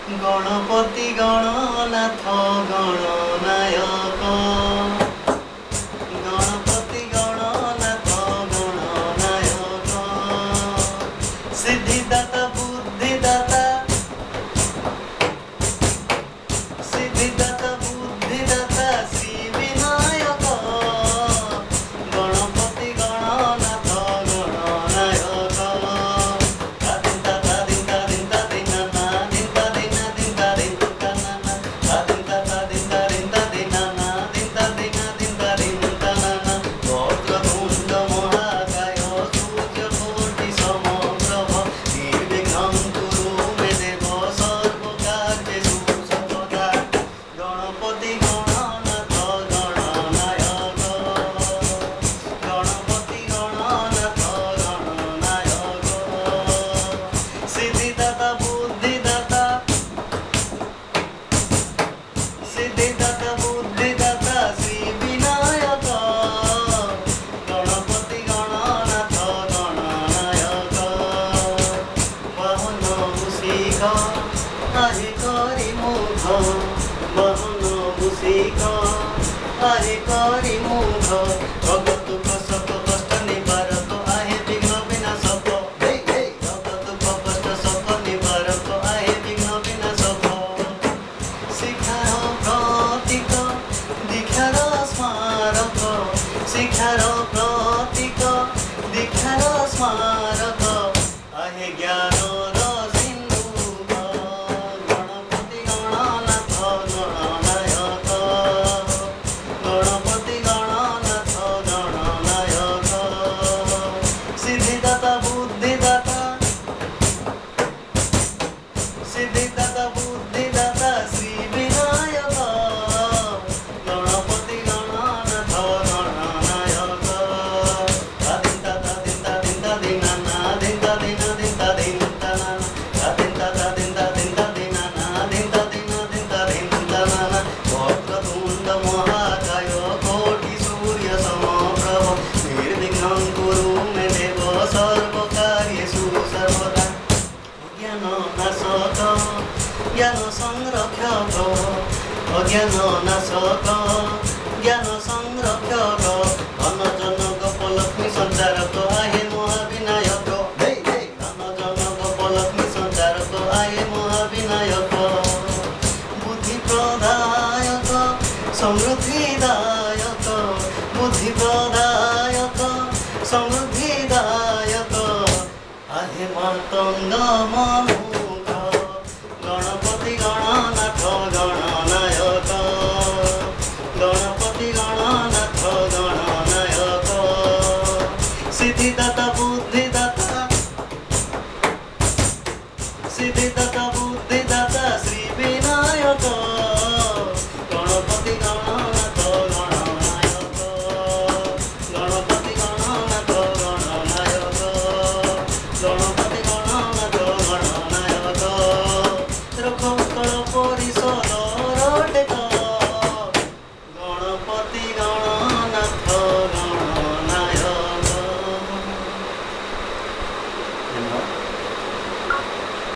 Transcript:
गणपति गणनाथ गणनायक गणपति गणनाथ गणनायक सिद्धिदाता बुद्धिदाता सिद्धिदाता बुद्धिदाता श्री विनायक गणपति गणनाथ गणनायक तादिंता तादिंता दिंता दिनाना दिंता दिना दिंता दिंता नाना तादिंता तादिंता दिंता दिनाना दिंता दिना दिंता दिंता नाना वक्रतुंड महाकाय सूर्यकोटि समप्रभ निर्विघ्नं कुरु मे देव सर्वकार्येषु सर्वदा गणपति गणनाथ गणनायक गणपति गणनाथ गणनायक सिद्धिदाता बुद्धिदाता सिद्धिदाता बुद्धिदाता श्री विनायक गणपति गणनाथ गणनायक वाहन मूषिक आहे करि मुख वाहन मूषिक आहे करि मुख भगत कष्ट कष्ट निवारक आहे विघ्न विनाशक भगत कष्ट सक निवारक आहे विघ्न विनाशक शिक्षार प्रतीक दीक्षार स्मारक शिक्षार प्रतीक दीक्षार स्मारक आहे ज्ञानर सिन्धु गणपति गणनाथ गणनायक गणपति गणनाथ गणनायक सिद्धिदाता बुद्धिदाता सिद्धिदाता बुद्धिदाता श्री विनायक गणपति गणनाथ गणनायक तादिंता तादिंता दिंता दिनाना दिंता दिना दिंता दिंता नाना तादिंता तादिंता दिंता दिनाना दिंता दिना दिंता दिंता नाना वक्रतुंड महाकाय कोटि सूर्य समप्रभ निर्विघ्नं कुरु मे देव सर्वकार्येषु सर्वदा ज्ञान नाशक ज्ञान संरक्षक अज्ञान नाशक ज्ञान संरक्षक धन जनक लक्ष्मी संचारक आहे महाविनायक धन जनक लक्ष्मी संचारक आहे महाविनायक बुद्धि प्रदायक समृद्धिदायक बुद्धि प्रदायक समृद्धिदायक आहे मातंग ममुख गणपति गणनाथ गणनायक गणपति गणनाथ गणनायक सिद्धिदाता बुद्धिदाता सिद्धिदाता